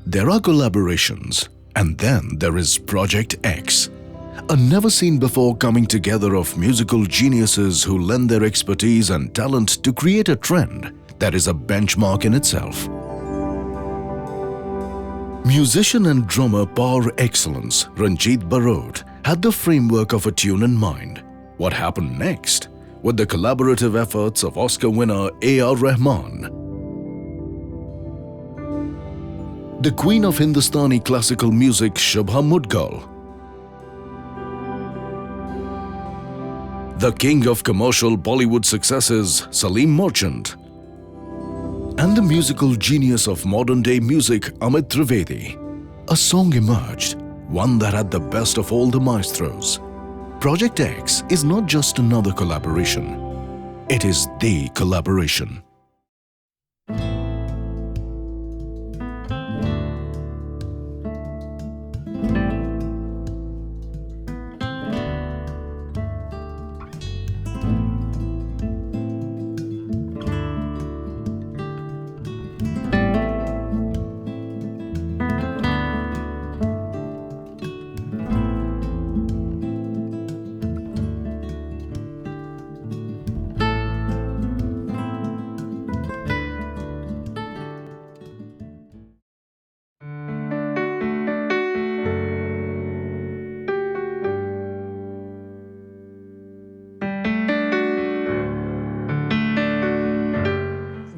There are collaborations, and then there is Project X, a never-seen-before coming together of musical geniuses who lend their expertise and talent to create a trend that is a benchmark in itself. Musician and drummer par excellence Ranjit Barot had the framework of a tune in mind. What happened next? With the collaborative efforts of Oscar winner A.R. Rahman, the queen of Hindustani classical music Shubha Mudgal, the king of commercial Bollywood successes Salim Merchant, and the musical genius of modern-day music Amit Trivedi, a song emerged, one that had the best of all the maestros. Project X is not just another collaboration, it is the collaboration.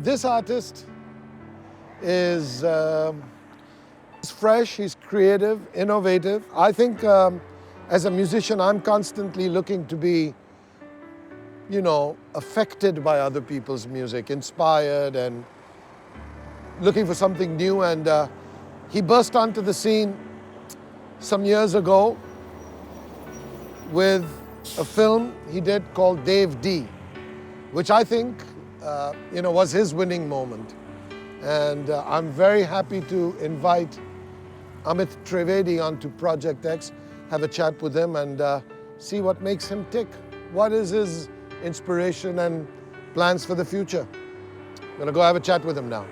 This artist is fresh, he's creative, innovative. I think as a musician, I'm constantly looking to be, affected by other people's music, inspired and looking for something new. And he burst onto the scene some years ago with a film he did called Dave D, which I think was his winning moment. And I'm very happy to invite Amit Trivedi onto Project X, have a chat with him and see what makes him tick. What is his inspiration and plans for the future? I'm gonna go have a chat with him now.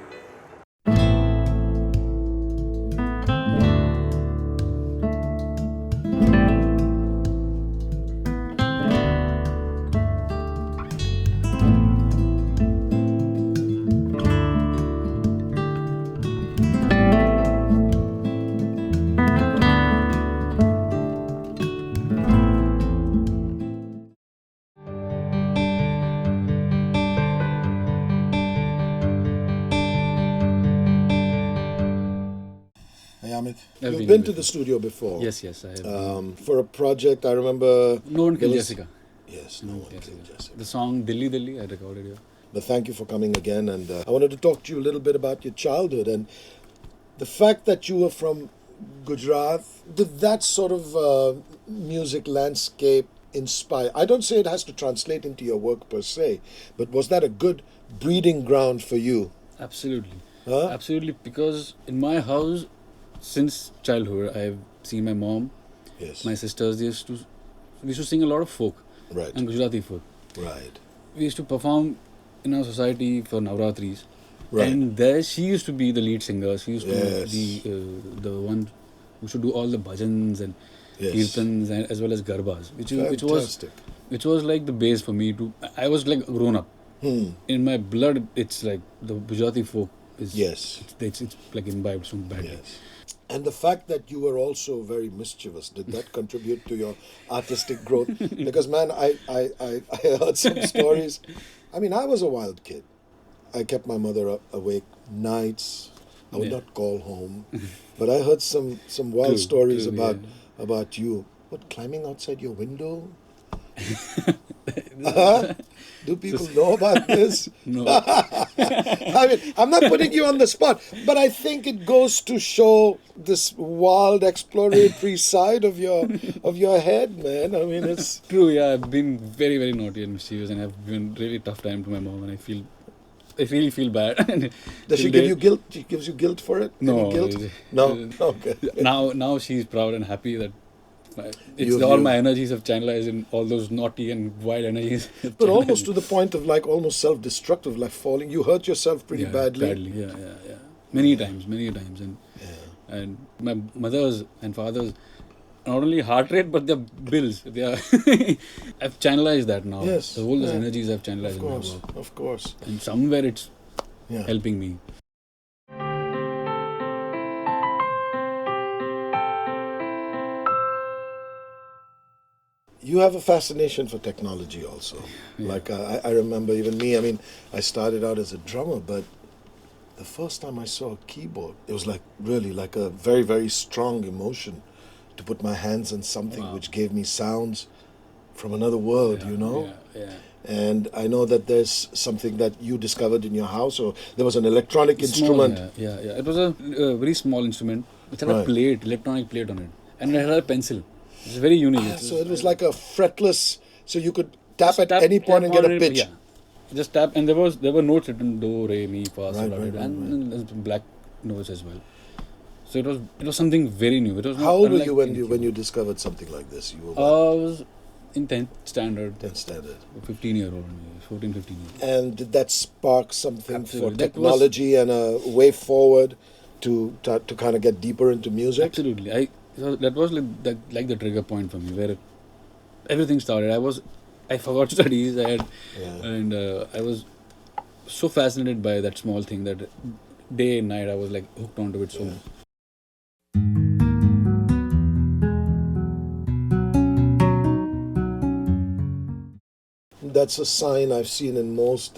Amit, you've been to the studio before. Yes, I have. For a project, I remember... No One Killed Jessica. Yes, No One Killed Jessica. The song Dilli Dilli, I recorded here. But thank you for coming again, and I wanted to talk to you a little bit about your childhood and the fact that you were from Gujarat. Did that sort of music landscape inspire? I don't say it has to translate into your work per se, but was that a good breeding ground for you? Absolutely. Huh? Absolutely, because in my house, since childhood, I've seen my mom, my sisters, we used to sing a lot of folk and Gujarati folk. Right. We used to perform in our society for Navratris. Right. And there she used to be the lead singer. She used to be the one who should do all the bhajans and kirtans and as well as garbas, which was like the base for me to. I was like grown up. In my blood, it's like the Gujarati folk is. It's like imbibed so badly. Yes. And the fact that you were also very mischievous, did that contribute to your artistic growth? Because man, I heard some stories. I mean, I was a wild kid. I kept my mother awake nights. I would not call home. But I heard some wild stories about you. What, climbing outside your window? Do people know about this? No. I mean, I'm not putting you on the spot, but I think it goes to show this wild exploratory side of your head, man. I mean, it's true. Yeah, I've been very, very naughty and mischievous, and I've given really tough time to my mom, and I really feel bad. Does she give you guilt? She gives you guilt for it? No. Guilt? No. Okay. Now she's proud and happy that all my energies have channelized in all those naughty and wild energies. But almost to the point of like almost self-destructive, like falling. You hurt yourself pretty badly. Yeah. Many times. And And my mother's and father's, not only heart rate, but their bills. They are I've channelized that now. Yes. The whole those Yeah. energies I've channelized Of in my course, work. of course. And somewhere it's Yeah. helping me. You have a fascination for technology also. Yeah. Like I remember even me, I mean, I started out as a drummer, but the first time I saw a keyboard, it was like really like a very, very strong emotion to put my hands on something Wow. which gave me sounds from another world, you know? Yeah. And I know that there's something that you discovered in your house, or there was an electronic Small, instrument. yeah. It was a very small instrument which had a Right. plate, electronic plate on it, and it had a pencil. It's very unique. Yeah, so it was like a fretless, so you could tap Just at any point and tap get on a it, pitch. Yeah. Just tap, and there were notes written: do, re, mi, fa, sol, la, Right, ti, right, and there's black notes as well. So it was something very new. It was How not old were unlike you when any you keyboard. discovered something like this? You were I was in 10th standard, 10th standard. 15-year-old, 14, 15 years. And did that spark something Absolutely. for That technology and a way forward to kind of get deeper into music? Absolutely. That was like the trigger point for me, where everything started. I forgot studies, and I was so fascinated by that small thing that day and night I was like hooked onto it so much. That's a sign I've seen in most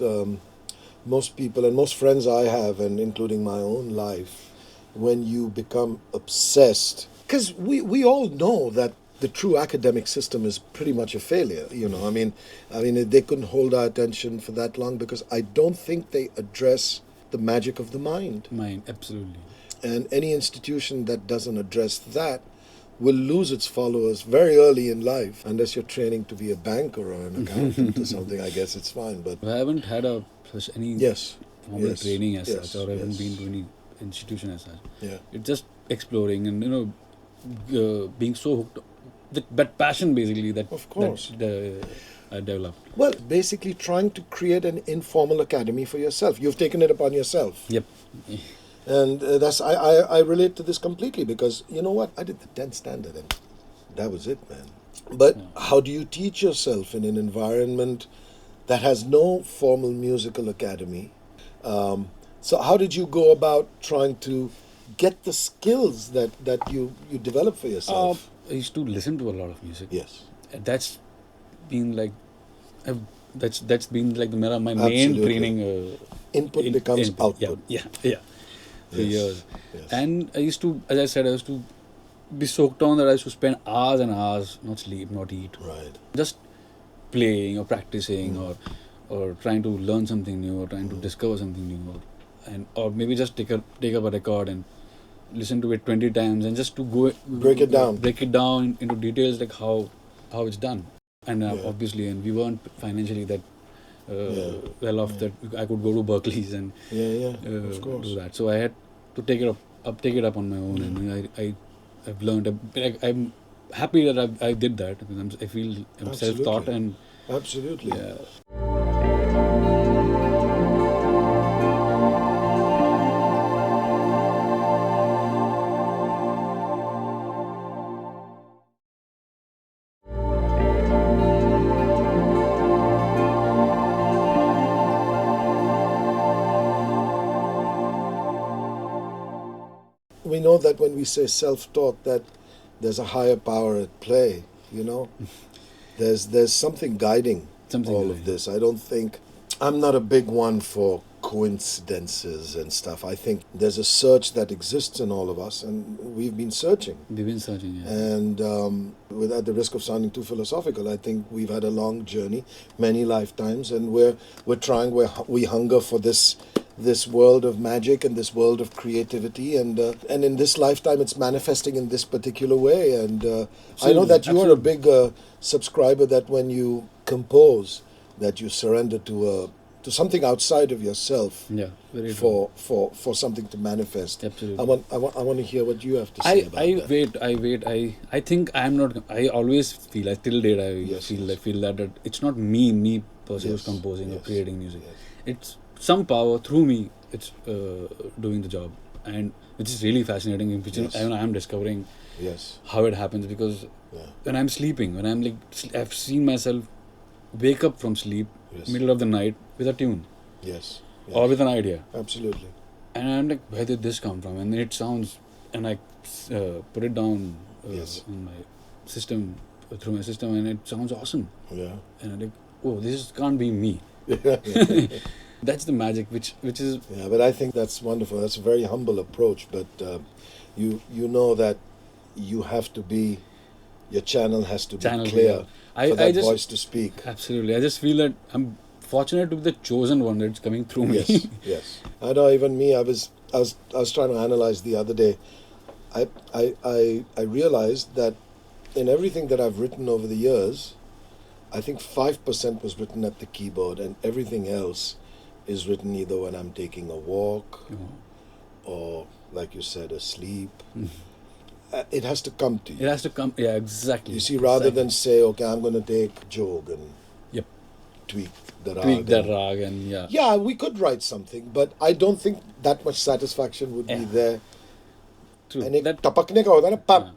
people and most friends I have, and including my own life, when you become obsessed. Because we all know that the true academic system is pretty much a failure. You know, I mean, they couldn't hold our attention for that long because I don't think they address the magic of the mind. Mine, absolutely. And any institution that doesn't address that will lose its followers very early in life. Unless you're training to be a banker or an accountant or something, I guess it's fine. But I haven't had any yes, formal yes, training as yes, such, or I haven't yes. been to any institution as such. Yeah. It's just exploring and being so hooked. That passion basically that Of course. I developed. Well, basically trying to create an informal academy for yourself. You've taken it upon yourself. Yep. And I relate to this completely because, you know what, I did the 10th standard and that was it, man. But how do you teach yourself in an environment that has no formal musical academy? So how did you go about trying to get the skills that you develop for yourself? I used to listen to a lot of music. Yes. And that's been like, that's been like my main Absolutely. training. Input becomes output. Yeah. For Yes, years. yes. And I used to, as I said, I used to be soaked on that I used to spend hours and hours, not sleep, not eat. Right. Just playing or practicing or trying to learn something new or trying to discover something new or maybe just take up a record and listen to it 20 times and just to Break it down into details like how it's done. And obviously, and we weren't financially that well off that I could go to Berkeley's and Of course. do that. So I had to take it up on my own, and I've learned. I'm happy that I did that because I feel I'm self-taught and Absolutely. yeah. We know that when we say self-taught, that there's a higher power at play. You know, there's something guiding all of this. I don't think I'm not a big one for coincidences and stuff. I think there's a search that exists in all of us, and we've been searching. We've been searching, yeah. And at the risk of sounding too philosophical, I think we've had a long journey, many lifetimes, and we're trying. We hunger for this world of magic and this world of creativity, and in this lifetime, it's manifesting in this particular way. And I know that you are a big subscriber that when you compose, that you surrender to something outside of yourself. Yeah, very for something to manifest. Absolutely. I want to hear what you have to say about that. I wait. I think I'm not. I always feel. I till date. I feel that it's not me per se who's composing or creating music. It's some power through me. It's doing the job. and which is really fascinating, which Yes. I am discovering Yes. how it happens, because Yeah. when I'm sleeping, when I'm like, I've seen myself wake up from sleep, Yes. middle of the night, with a tune Yes. Yes. or with an idea. Absolutely. And I'm like, where did this come from? And then it sounds, and I put it down Yes. in my system, through my system, and it sounds awesome. Yeah. And I'm like, oh, this can't be me. That's the magic, which is, Yeah, but I think that's wonderful. That's a very humble approach. But you know that you have to be, your channel has to be Channel, clear yeah. for that I just, voice to speak. absolutely. I just feel that I'm fortunate to be the chosen one that's coming through me. Yes, yes. I know. Even me, I was trying to analyze the other day. I realized that in everything that I've written over the years, I think 5% was written at the keyboard, and everything else is written either when I'm taking a walk or, like you said, asleep. It has to come to you. It has to come, yeah, exactly. You see, rather Exactly. than say, okay, I'm going to take jog and Yep. tweak the rag. Tweak that and- rag, and yeah. Yeah, we could write something, but I don't think that much satisfaction would be Yeah. there. True. And That, tapakne ka hota na, pap.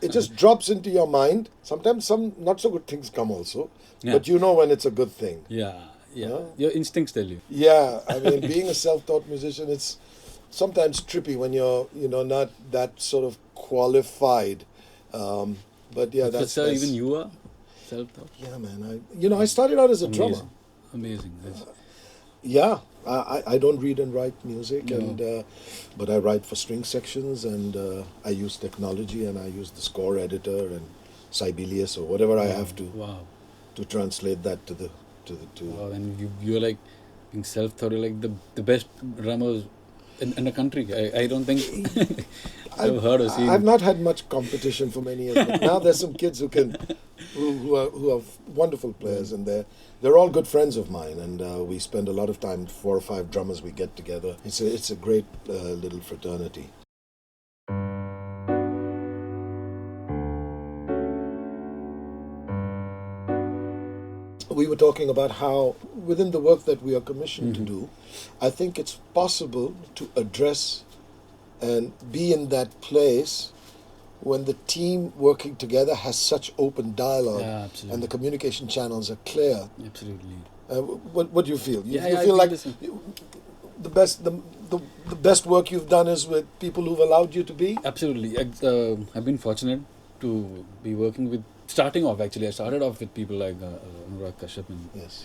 It just drops into your mind. Sometimes some not so good things come also, Yeah. but you know when it's a good thing. yeah. Yeah. Your instincts tell you. Yeah, I mean, being a self-taught musician, it's sometimes trippy when you're, not that sort of qualified. But yeah, that's Even you are self-taught. Yeah, man. I started out as a drummer. Amazing. That's, Yeah, I don't read and write music, No. and but I write for string sections, and I use technology, and I use the score editor and Sibelius or whatever I have wow. to translate that to the. Wow, and you're like being self-taught, you're like the best drummers in the country. I don't think I've heard or seen. I've not had much competition for many years, but now there's some kids who are wonderful players, and they're all good friends of mine, and we spend a lot of time. 4 or 5 drummers we get together. It's a great little fraternity. We were talking about how within the work that we are commissioned to do, I think it's possible to address and be in that place when the team working together has such open dialogue, Yeah, absolutely. and the communication channels are clear. Absolutely. What do you feel? You I feel think like this is- the best work you've done is with people who've allowed you to be? Absolutely. I've been fortunate to be working with, starting off actually, I started off with people like Anurag Kashyap and Yes,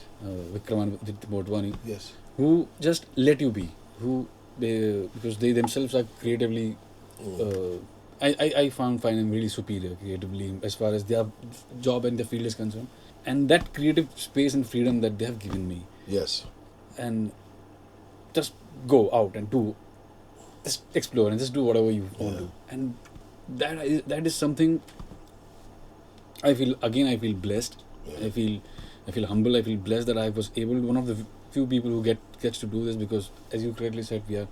Vikraman Motwani, yes, who just let you be, because they themselves are creatively, I find them really superior creatively as far as their job and their field is concerned. And that creative space and freedom that they have given me, yes, and just go out and do, just explore and just do whatever you want to. And that is something I feel blessed. Yeah. I feel humble. I feel blessed that I was one of the few people who gets to do this, because as you correctly said, we are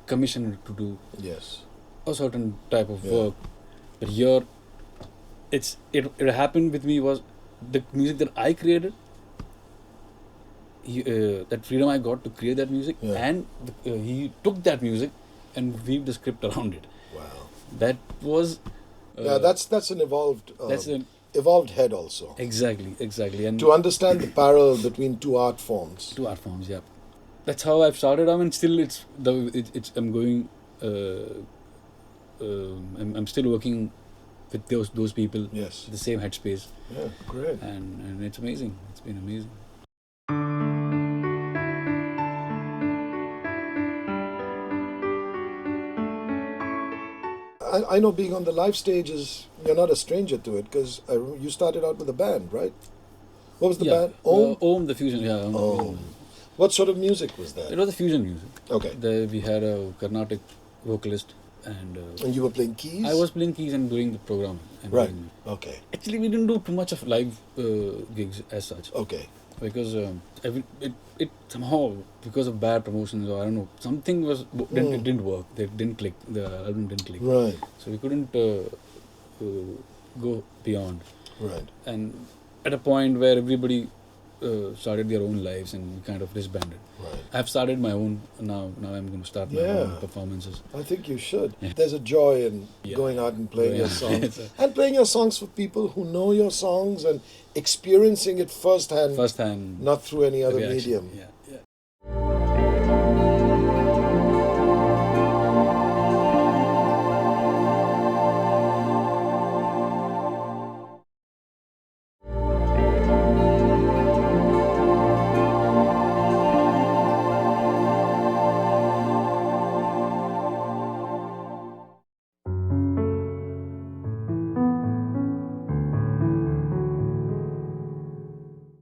commissioned to do yes. a certain type of Yeah. work. But here, it happened with me was the music that I created. That freedom I got to create that music, Yeah. and he took that music and weaved the script around it. Wow. That was Yeah, that's an evolved. that's an Evolved head also. exactly, and To understand the parallel between two art forms. two art forms. Yeah, that's how I've started. I mean, still I'm going. I'm still working with those people. Yes. The same headspace, Yeah, great. and it's amazing. It's been amazing. I know being on the live stage you're not a stranger to it, because you started out with a band, right? What was the band? Om the fusion. Yeah. Om the Oh. Fusion. What sort of music was It that? was the fusion music. Okay. We had a Carnatic vocalist, and And you were playing keys? I was playing keys and doing the program. And Right. doing- Okay. Actually, we didn't do too much of live gigs as such, Okay. because it somehow, because of bad promotions, or I don't know, something it didn't work. It didn't click. The album didn't click. Right. So we couldn't go beyond. Right. And at a point where everybody started their own lives and kind of disbanded. Right. I've started my own now. Now I'm going to start my own performances. I think you should. There's a joy in going out and playing your songs. And playing your songs for people who know your songs and experiencing it firsthand. Not through any other medium. Yeah.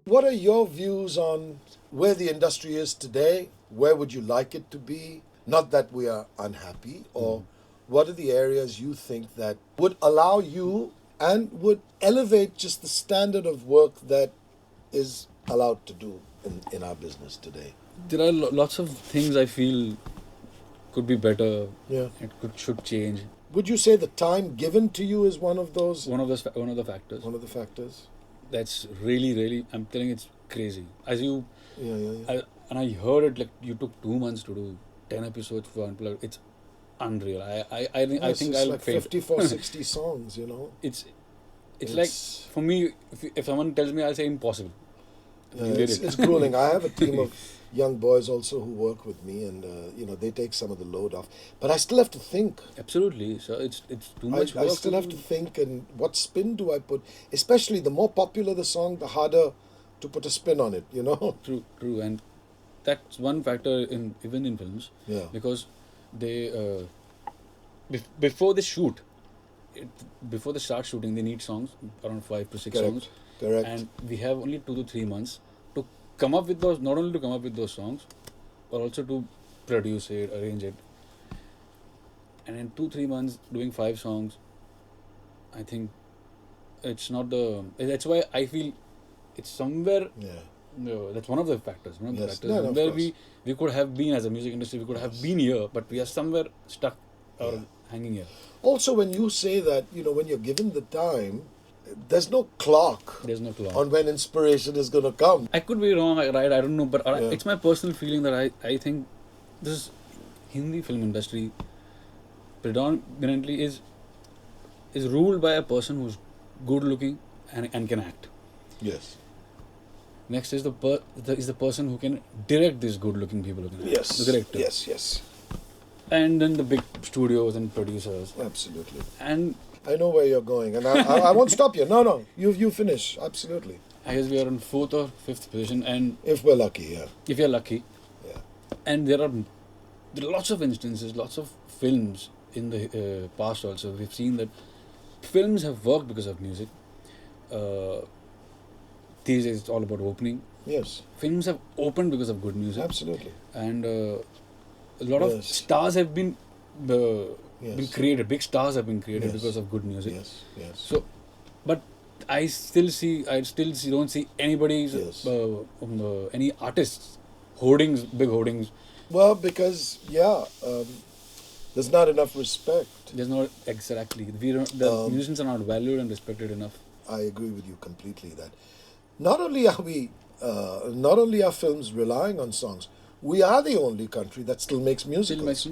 What are your views on where the industry is today? Where would you like it to be? Not that we are unhappy, or what are the areas you think that would allow you and would elevate just the standard of work that is allowed to do in our business today? There are lots of things I feel could be better. Yeah. Should change. Would you say the time given to you is one of those? One of the factors. One of the factors. That's really, I'm telling you, it's crazy. As you, Yeah. I heard it, like, you took 2 months to do 10 episodes for Unplugged. It's unreal. I think I'll like fail. 54, 60 songs, you know. It's like, for me, if someone tells me, I'll say impossible. Yeah, it's grueling. I have a team of young boys also who work with me, and they take some of the load off. But I still have to think. Absolutely. So it's too much work. I still have to think, and what spin do I put? Especially the more popular the song, the harder to put a spin on it. You know. True, and that's one factor even in films. Yeah. Because they before they shoot, before they start shooting, they need songs, around 5 to 6 songs. Correct. And we have only 2 to 3 months to come up with those, not only to come up with those songs, but also to produce it, arrange it. And in 2-3 months, doing 5 songs, I think it's not that's why I feel it's somewhere, that's one of the factors. Somewhere we could have been, as a music industry, we could have been here, but we are somewhere stuck or hanging here. Also, when you say that, when you're given the time, there's no clock. There's no clock on when inspiration is going to come. I could be wrong, right? I don't know, but it's my personal feeling that I think this Hindi film industry predominantly is ruled by a person who's good looking and can act. Yes. Next is the person who can direct these good looking people who can act. Yes. The director. Yes. And then the big studios and producers. Absolutely. And I know where you're going, and I won't stop you. No, you finish. Absolutely. I guess we are in 4th or 5th position, and if we're lucky, if you're lucky, yeah. And there are lots of instances, lots of films in the past also. We've seen that films have worked because of music. These days it's all about opening. Yes. Films have opened because of good music. Absolutely. And a lot of stars have been created. Big stars have been created because of good music. Yes. So, but I still don't see anybody's any artists hoardings, big hoardings. Well, because there's not enough respect. There's not exactly. The musicians are not valued and respected enough. I agree with you completely that not only are films relying on songs, we are the only country that still makes musicals.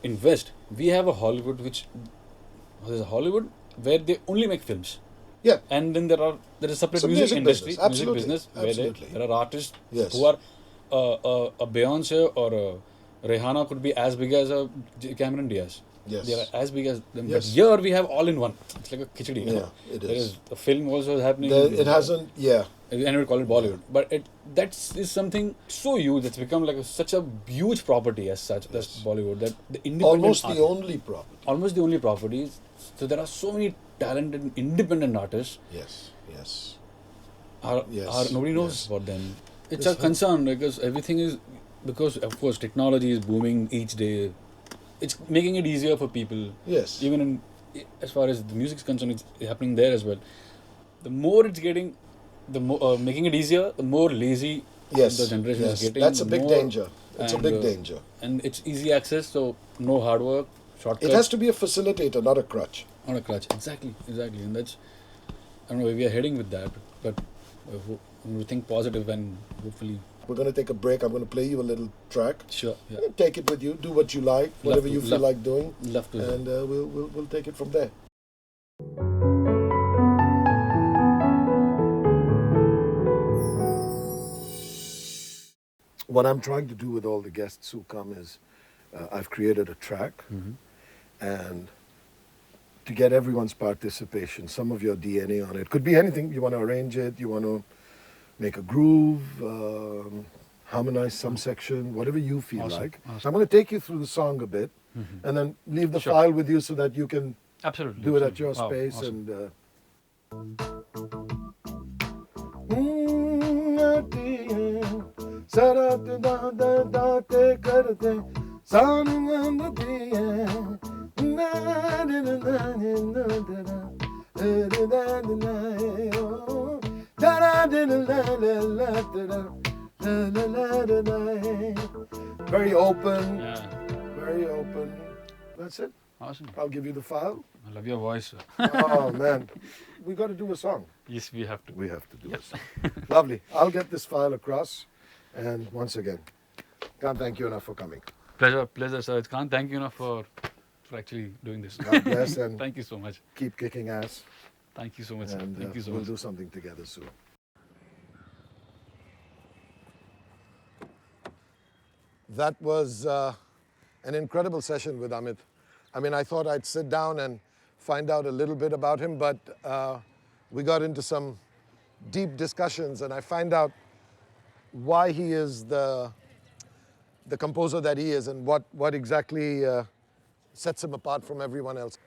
In West, we have a Hollywood there's a Hollywood where they only make films. Yeah. And then there is a separate music industry, music business, where there are artists who are a Beyonce or a Rihanna could be as big as a Cameron Diaz. Yes. They are as big as them. Yes. But here we have all in one. It's like a khichdi. Yeah, it is. There is a film also happening. It hasn't, And we call it Bollywood. But that is something so huge. It's become like such a huge property as such, that's Bollywood. That the independent Almost the only property. So there are so many talented independent artists. Yes. Nobody knows about them. It's a concern because everything is, because of course technology is booming each day. It's making it easier for people. Yes. Even as far as the music is concerned, it's happening there as well. The more it's getting, the more making it easier, the more lazy the generation is getting. That's a big danger. It's a big danger. And it's easy access, so no hard work, shortcuts. It has to be a facilitator, not a crutch. Not a crutch. Exactly. And that's, I don't know where we are heading with that, but think positive and hopefully. We're going to take a break. I'm going to play you a little track. Sure. Yeah. Take it with you. Do what you like, whatever you feel like doing. Love to. And we'll take it from there. What I'm trying to do with all the guests who come is I've created a track and to get everyone's participation, some of your DNA on it. Could be anything. You want to arrange it, you want to make a groove, harmonize some section, whatever you feel like. Awesome. So I'm going to take you through the song a bit and then leave the file with you so that you can do it at your space. Awesome. Very open. Yeah. Very open. That's it. Awesome. I'll give you the file. I love your voice. Oh man, we got to do a song. Yes, we have to. We have to do a song. Lovely. I'll get this file across. And once again, can't thank you enough for coming. Pleasure, sir. Can't thank you enough for actually doing this. God bless and thank you so much. keep kicking ass. Thank you so much. Sir. And Thank you so we'll much. do something together soon. That was an incredible session with Amit. I mean, I thought I'd sit down and find out a little bit about him, but we got into some deep discussions and I find out why he is the composer that he is and what exactly sets him apart from everyone else.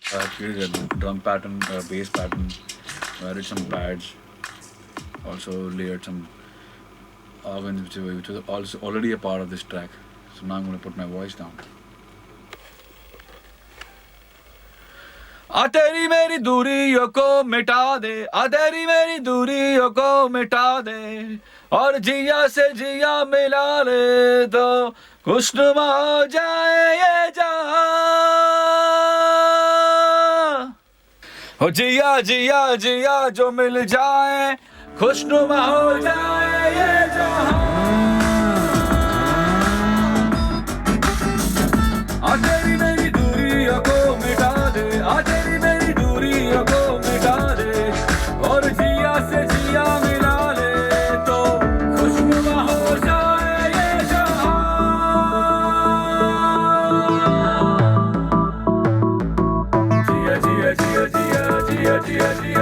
I created a drum pattern, a bass pattern, added some pads, also layered some organs which was also already a part of this track. So now I'm going to put my voice down. आ तेरी मेरी दूरियों को मिटा दे, आ तेरी मेरी दूरियों को मिटा दे, और जिया से जिया मिला ले तो खुशनुमा हो जाए ये जहां। हो जिया जिया जिया जो मिल जाए, खुशनुमा हो जाए ये जहां। आ तेरी मेरी दूरियों को मिटा दे, आ तेरी मेरी दूरियों को मिटा दे, और जिया से जिया मिला ले तो खुशनुमा हो जाए ये जहां। जिया जिया जिया जिया जिया जिया जिया